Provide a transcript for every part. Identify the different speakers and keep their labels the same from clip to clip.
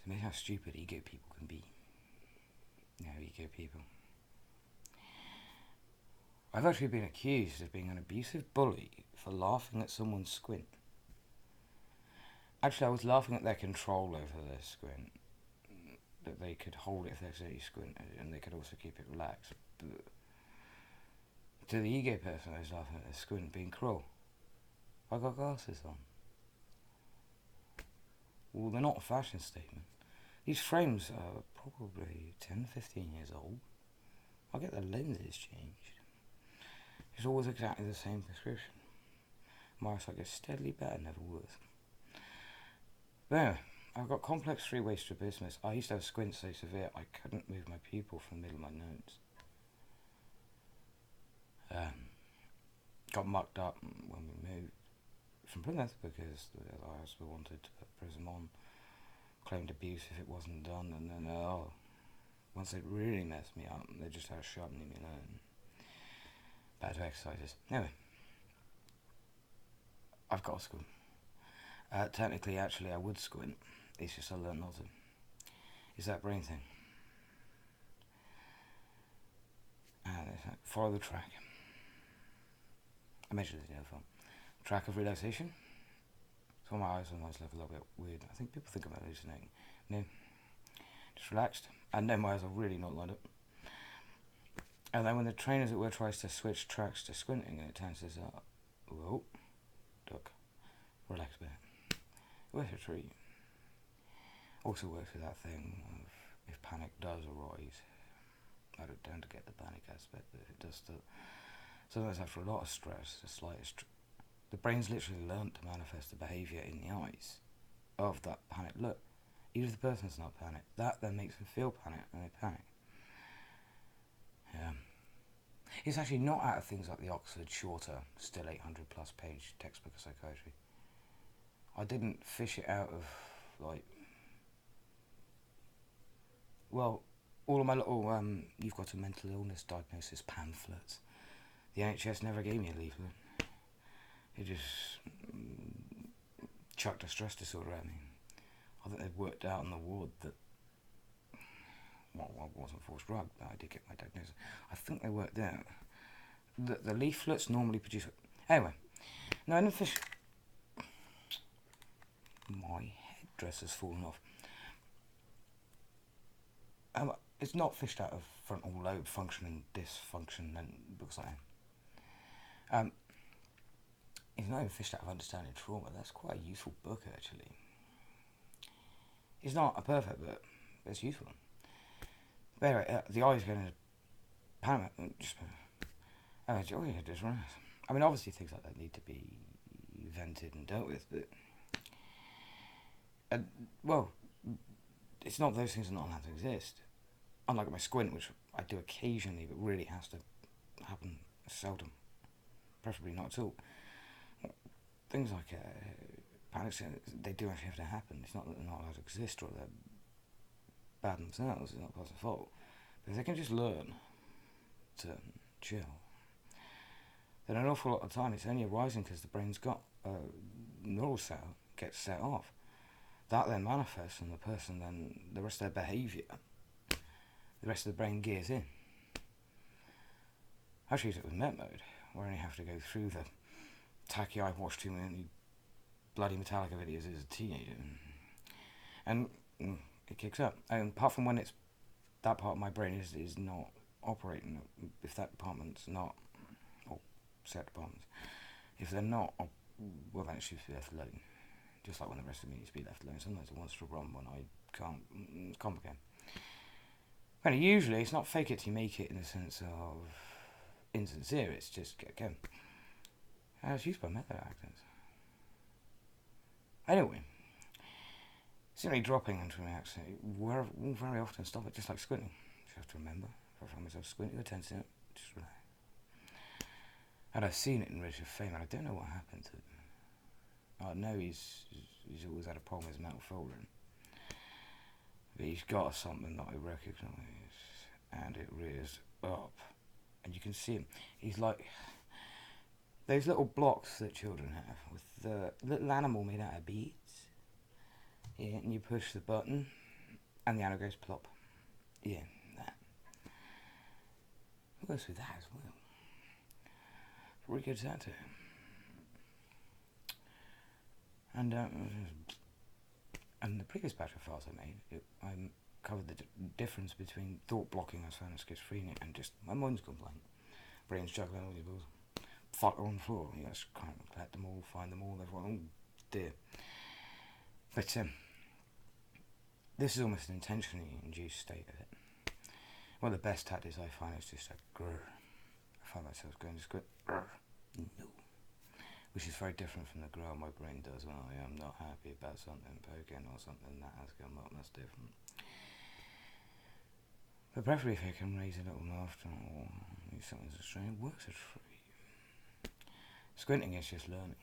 Speaker 1: It's amazing how stupid ego people can be. Ego people. I've actually been accused of being an abusive bully for laughing at someone's squint. Actually, I was laughing at their control over their squint. That they could hold it if they accidentally squinted, and they could also keep it relaxed. But to the ego person, I was laughing at their squint being cruel. I got glasses on. Well, they're not a fashion statement. These frames are probably 10, 15 years old. I'll get the lenses changed. It's always exactly the same prescription. My eyesight gets steadily better, never worse. But anyway, I've got complex three-way strabismus. I used to have squint so severe I couldn't move my pupil from the middle of my nose. Got mucked up when we moved from Plymouth because the husband wanted to put prism on, claimed abuse if it wasn't done, and then once it really messed me up, they just had to sharpen me alone. Bad exercises. Anyway, I've got a squint. Technically, actually, I would squint. It's just I learned not to. It's that brain thing. And it's like, follow the track. I mentioned this in the other film. Track of relaxation. So my eyes sometimes look a little bit weird. I think people think I'm hallucinating. No. Just relaxed. And then my eyes are really not lined up. And then when the trainers at work tries to switch tracks to squinting, and it turns this out. Whoa. Duck. Relax a bit. Worth a treat. Also works with that thing of if panic does arise. I don't tend to get the panic aspect, but it does still. Sometimes after a lot of stress, the slightest. The brain's literally learnt to manifest the behaviour in the eyes of that panic look. Even if the person's not panicked, that then makes them feel panic and they panic. Yeah. It's actually not out of things like the Oxford shorter, still 800 plus page textbook of psychiatry. I didn't fish it out of, all of my little, you've got a mental illness diagnosis pamphlets. The NHS never gave me a leaflet. It just chucked a stress disorder at me. I think they'd worked out on the ward that, I wasn't forced drug, but I did get my diagnosis. I think they worked out that the leaflets normally produce. Anyway, no, I didn't fish. My headdress has fallen off. It's not fished out of frontal lobe functioning dysfunction and books like that. It's not even fished out of understanding trauma. That's quite a useful book, actually. It's not a perfect book, but it's useful. But anyway, the eye's going to panic. Just right. I mean, obviously things like that need to be vented and dealt with, but it's not those things are not allowed to exist. Unlike my squint, which I do occasionally, but really has to happen seldom, preferably not at all. Things like panic, they do actually have to happen. It's not that they're not allowed to exist or they're bad themselves. It's not a person's fault. But if they can just learn to chill, then an awful lot of time it's only arising because the brain's got a neural cell gets set off. That then manifests in the person, then the rest of their behaviour, the rest of the brain gears in. Actually, it's with Met mode, where I only have to go through the tacky I watched too many bloody Metallica videos as a teenager, and it kicks up. And apart from when it's that part of my brain is not operating, if that department's not, or set departments, if they're not, well then it should be left alone. Just like when the rest of me needs to be left alone. Sometimes it wants to run when I can't. It's complicated. And usually it's not fake it till you make it in the sense of insincere. It's just get going. It's used by method actors. Anyway, simply dropping into an accent will very often stop it, just like squinting. You have to remember. If I find myself squinting, attention, just relax. And I've seen it in Richard Feynman. I don't know what happened to him. I know he's always had a problem with his metal foldering. But he's got something that I recognise, and it rears up. And you can see him. He's like those little blocks that children have with the little animal made out of beads. Yeah, and you push the button, And the arrow goes plop. Yeah, that. It works with that as well. Really good at that too. And the previous batch of files I made, I covered the difference between thought blocking I found in schizophrenia and just my mind's gone blank. Brain's juggling all these balls. Fuck on the floor. You just can't collect them all, find them all, everyone. Oh dear. But this is almost an intentionally induced state of it. One of the best tactics I find is just a grrr. I find myself going to squid. No. Which is very different from the growl my brain does when I am not happy about something poking or something that has come up. That's different. But preferably if I can raise a little laughter or something's strange, it works a treat. Squinting is just learning.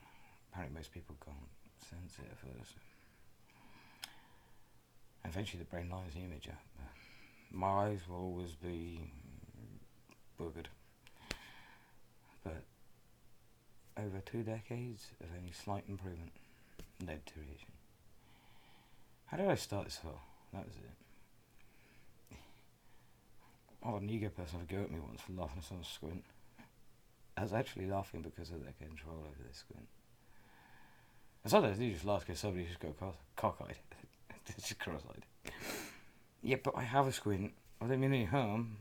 Speaker 1: Apparently most people can't sense it at first. Eventually the brain lines the image up. My eyes will always be boogered. But over 2 decades of only slight improvement, no deterioration. How did I start this for? That was it. Oh, an ego person had a go at me once for laughing at someone's squint. I was actually laughing because of their control over this squint. And sometimes you just laugh because somebody just got cockeyed. It's just cross-eyed. Yeah, but I have a squint. I don't mean any harm.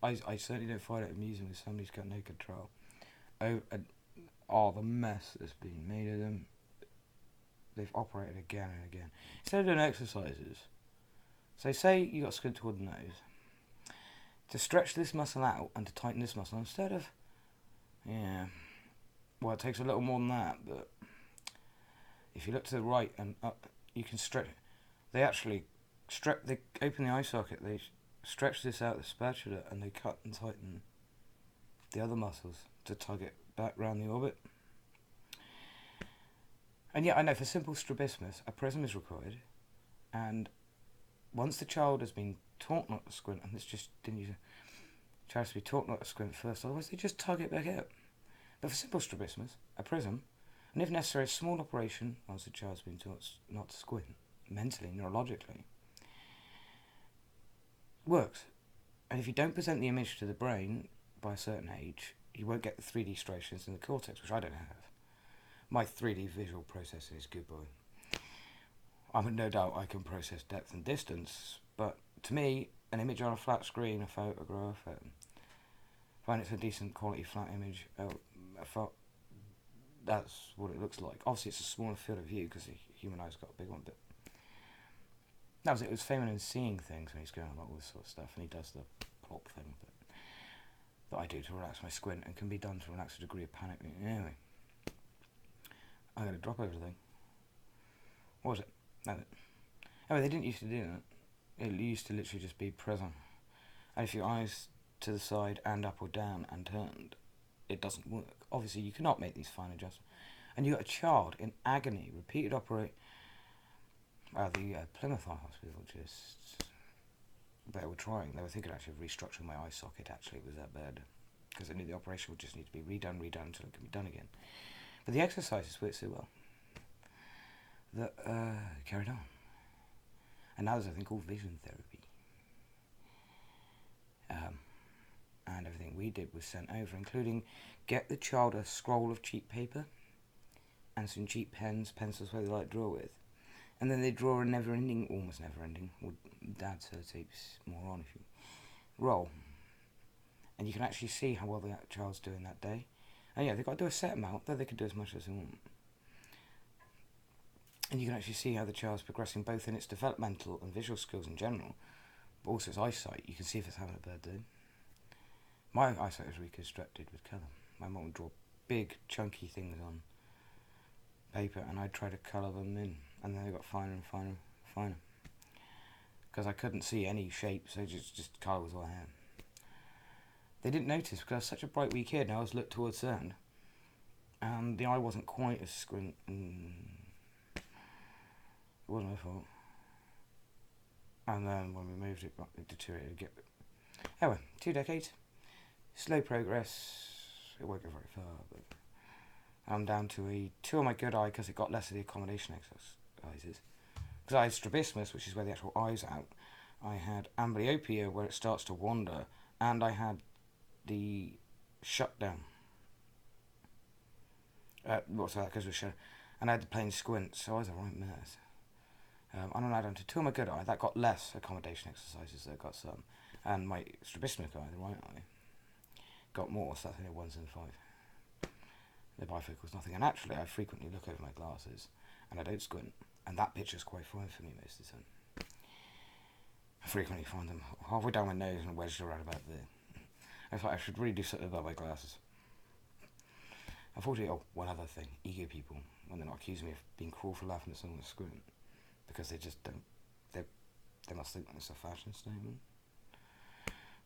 Speaker 1: I certainly don't find it amusing when somebody's got no control. The mess that's been made of them. They've operated again and again. Instead of doing exercises, so say you got squint toward the nose, to stretch this muscle out and to tighten this muscle instead of, well, it takes a little more than that, but if you look to the right and up, you can stretch. They actually they open the eye socket, they stretch this out the spatula, and they cut and tighten the other muscles to tug it back round the orbit. And yet, I know for simple strabismus, a prism is required, and once the child has been taught not to squint, and this just didn't use a child has to be taught not to squint first, otherwise they just tug it back out. But for simple strabismus, a prism, and if necessary, a small operation once the child's been taught not to squint, mentally, neurologically, works. And if you don't present the image to the brain by a certain age, you won't get the 3D striations in the cortex, which I don't have. My 3D visual processing is good boy. I mean, no doubt I can process depth and distance, but to me, an image on a flat screen, a photograph, find it's a decent quality flat image, that's what it looks like. Obviously, it's a smaller field of view because the human eye's got a big one, but that was it. It was Feynman in seeing things when he's going about all this sort of stuff, and he does the plop thing that I do to relax my squint, and can be done to relax a degree of panic. Anyway, I'm going to drop everything. What was it? That's it. Anyway, they didn't used to do that. It used to literally just be prism. And if your eyes to the side and up or down and turned, it doesn't work. Obviously, you cannot make these fine adjustments. And you got a child in agony, repeated operate. The Plymouth Eye Hospital just... They were trying. They were thinking actually of restructuring my eye socket, actually. It was that bad. Because they knew the operation would just need to be redone until it can be done again. But the exercises worked so well that carried on. And now there's a thing called vision therapy. And everything we did was sent over, including get the child a scroll of cheap paper and some cheap pens, pencils where they like to draw with. And then they draw a almost never-ending, or Dad tapes more on if you roll. And you can actually see how well the child's doing that day. And yeah, they've got to do a set amount, though they can do as much as they want. And you can actually see how the child's progressing both in its developmental and visual skills in general, but also its eyesight. You can see if it's having a bad day. My eyesight is reconstructed with colour. My mum would draw big, chunky things on paper, and I'd try to colour them in, and then they got finer and finer and finer. Because I couldn't see any shapes, so just colour was all I had. They didn't notice because I was such a bright wee kid, and I always looked towards sand, and the eye wasn't quite as squint. It wasn't my fault. And then when we moved it, it deteriorated again. Anyway, 2 decades, slow progress. It won't go very far, but I'm down to a 2 on my good eye because it got less of the accommodation exercises. Because I had strabismus, which is where the actual eye's out. I had amblyopia, where it starts to wander, and I had the shutdown. What's that? Because we're showing. And I had the plain squint, so I was a right mess. I don't know, down to two on my good eye. That got less accommodation exercises, that got some. And my strabismus eye, the right eye, got more, so that's only 1 in 5. The bifocal's nothing. And actually, I frequently look over my glasses, and I don't squint. And that picture's quite fine for me most of the time. I frequently find them halfway down my nose and wedged around about there. I thought I should really do something about my glasses. Unfortunately, one other thing, ego people, when they're not accusing me of being cruel for laughing at someone's squint, because they just don't, they must think it's a fashion statement,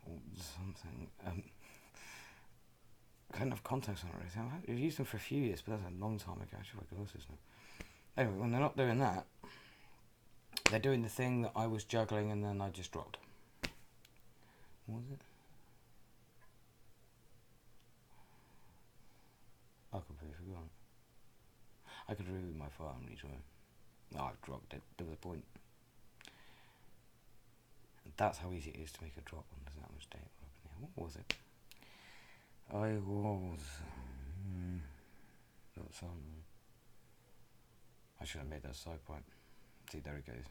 Speaker 1: or something. I don't have contacts on it really. I've used them for a few years, but that's a long time ago. I should wear glasses now. Anyway, when they're not doing that, they're doing the thing that I was juggling and then I just dropped. What was it? I completely forgot. I could read my file and rejoin. No, I've dropped it. There was a point. And that's how easy it is to make a drop when there's that much data up in here. What was it? I was... got some... I should have made that side point. See, there it goes.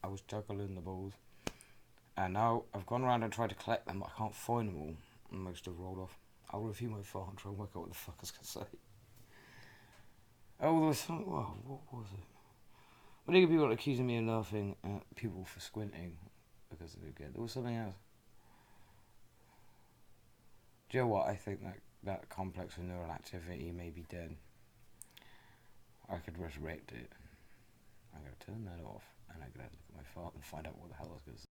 Speaker 1: I was juggling the balls. And now I've gone around and tried to collect them, but I can't find them all. And most have rolled off. I'll review my file and try and work out what the fuck I was going to say. Oh, there was something... Wow, what was it? Well, there people accusing me of laughing at people for squinting because they do good. There was something else. Do you know what? I think that complex of neural activity may be dead. I could resurrect it. I'm going to turn that off and I'm going to look at my file and find out what the hell I was going to say.